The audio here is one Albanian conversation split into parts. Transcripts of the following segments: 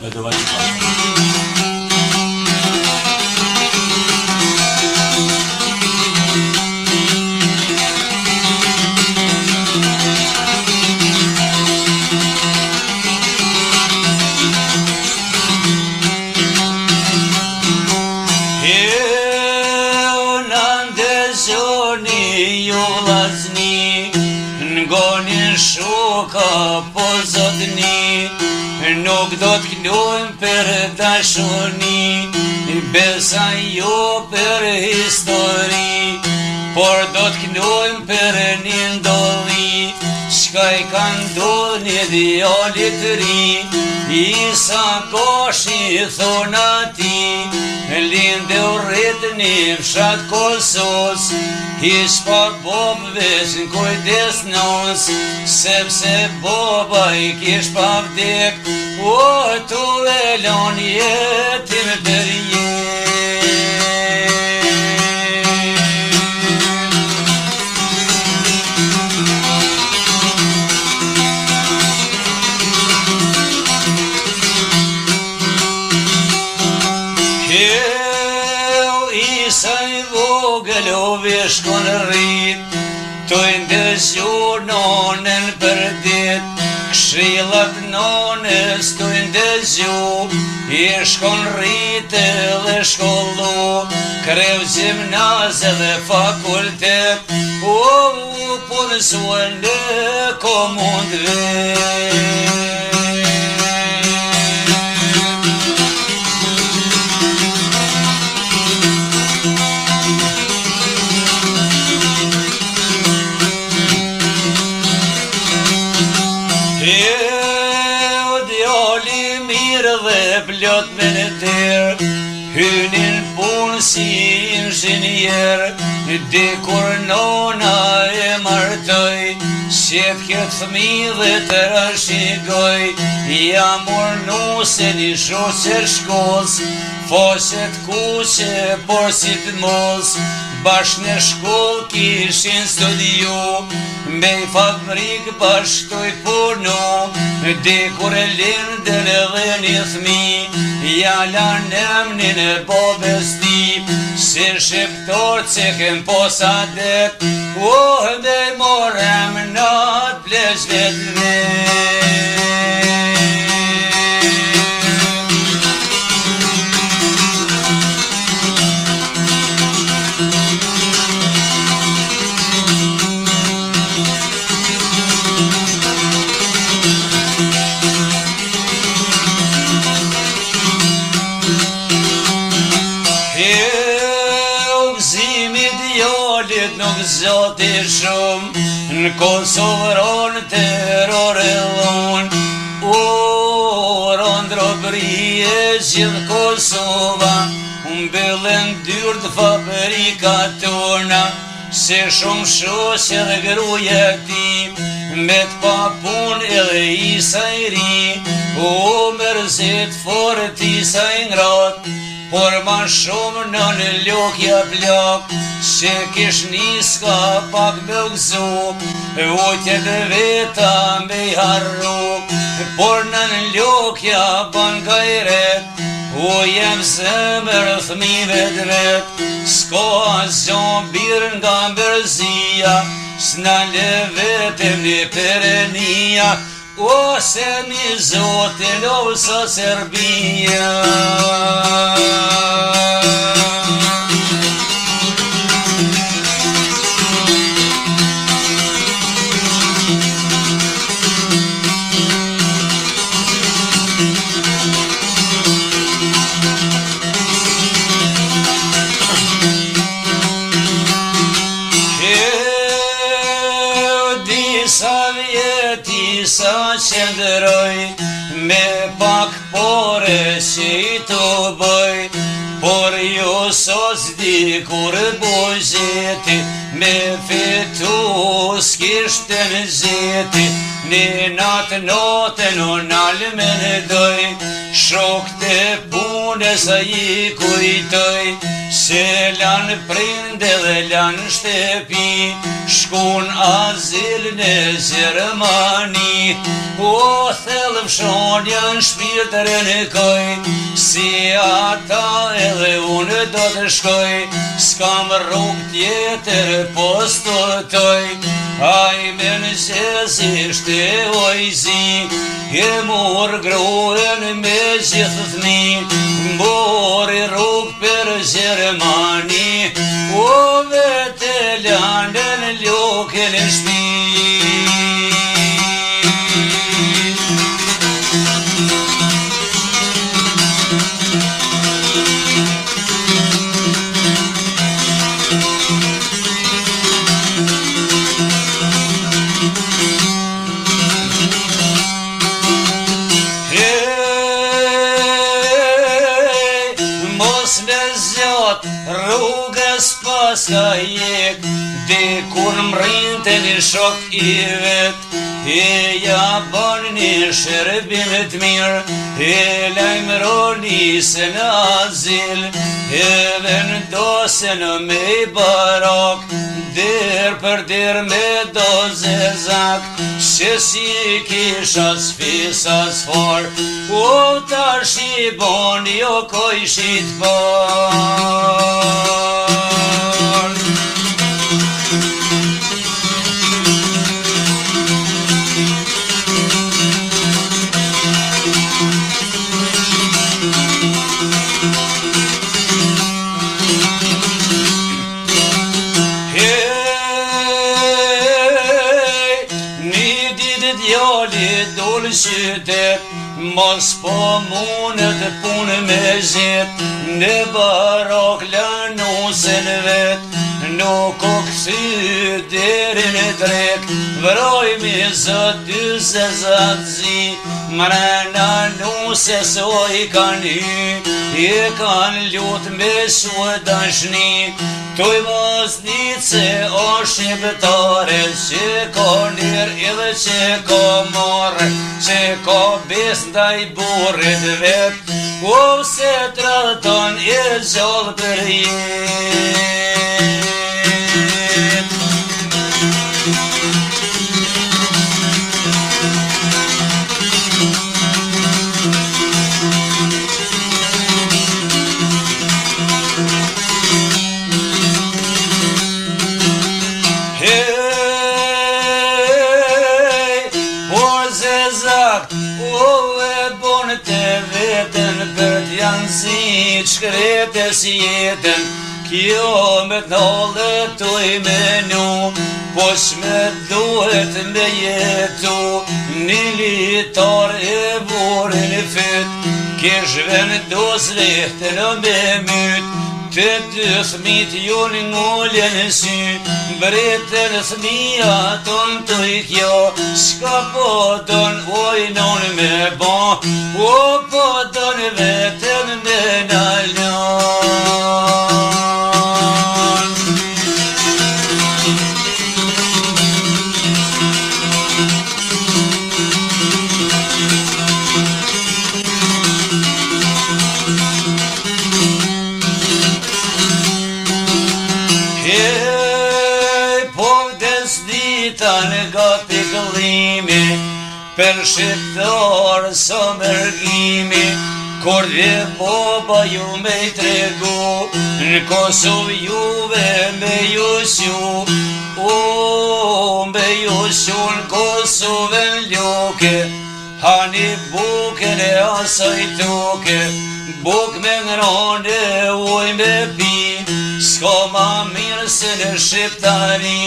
me të vajtë. Shuka po zotni, nuk do t'knojmë për dashuni, besa jo për histori, por do t'knojmë për një ndolli, shka I ka ndodh një djallit ri, Isa Koshi thon ati, linde u rrit një fshat Kosovës, Hish pa bobëves në kujdes nos, sepse boba I kish pa vdek, o tu e lon jetim për shkon rrit, tu ndëzju nonën për dit, kshillat nonës tu ndëzju, I shkon rrit dhe shkollu, krev gjimnazë dhe fakultet, punësuan në komundve. Plot me në tërë, hynin punë si inxhinier, dikur nona e martoj, qef këtë fëmi dhe të rashigoj, ja murnu se një shoqer shkollës, foshet kuqe por si të mos, bashk në shkollë kishin studiu, me I fabrik bashktoj punu, dikur e lindën edhe një fëmi, ja lan emnin e babes ti, si shqiptor që kem posadet, me morem nat plesh vetëve. Nuk zoti shumë, në Kosovë ronë teror e lonë, rondrobri e gjithë Kosova, mbyllen dyrt fabrikat tona, se shumë shoqe dhe gruaja ti, me t'pa punë edhe Isa I ri, mërzit fort Isa I ngrat, por ma shumë në lukja plak, që kish niska pak me gëzu, utjet veta me I harru, por në lukja ban gajret, jem zemër thmive dret, s'ko asgjo birë nga mbërzia, s'na le vetëm një perenia, ose mi zotin ose Serbia. Sa qëndëroj, me pak pore që I të bëj, por jo sos dikur bojzeti, me fitu s'kishte në zeti, një natën në nalë me në doj, shok të punës a I kujtoj, se lanë prinde dhe lanë shtepi, shkon azil në Gjermani. O thellë fshonjën shpirtërën e koj, si ata edhe unë do të shkoj, s'kam rrug tjetër postotoj. Aj me në qesisht e ojzi, e mor groen me gjithë thmi, mbori rrug për Gjermani, o vete landën ljoken e shpi. Rrugës paska jek, dikur m'rinte një shok i vet, e ja ban një shërbimet mirë, e lajmëroni se në azil, e vendosen me i barak, der për der me doze zak, që si kisha s'fisa s'far, o tash i bon jo kojshit par. Dole qytet, mos po mundet punë me zhet, në barak lanusen vet, nuk o këthy derin e drek, vroj me zët dy se zatë zi, mrena nuse so i kan hy, i kan lut me shue dashni, toj vaznice o shqiptare, që ka nir edhe që ka marrë, që ka bes ndaj burit vet, o se traton e gjallë për jet. Si shkretes jetën, kjo me t'nallë t'oj menu, po shme duhet me jetu, një litar e vorin e fyt, kish vendos lehtën me myt, të dy thmit ju një ngulljen e sy, bretën thmija ton të i kjo, shka po don ojnon me ba, o po don vetën me nalon. Në gati gëllimi, për shqiptar së mërgimi, kur dhe boba ju me i tregu, në Kosovë juve me ju shu, o me ju shu në Kosovë në ljoke, hani buken e asaj toke, buk me ngrane uj me pi, s'ka ma mirë se në shqiptari,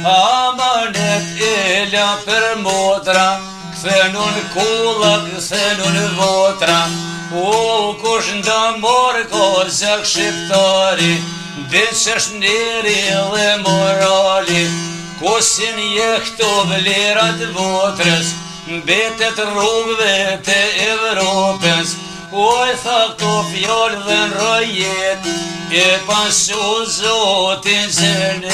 amanet e la për motra, këthenu në kulla, këthenu në votra, o kush nda morë kozak shqiptari, dhe që është njeri dhe morali, kusin je këto vlerat votrës, betet rrugve të Evropës, oj tha këto fjallë dhe në rojet, e pasu zotin zërnet.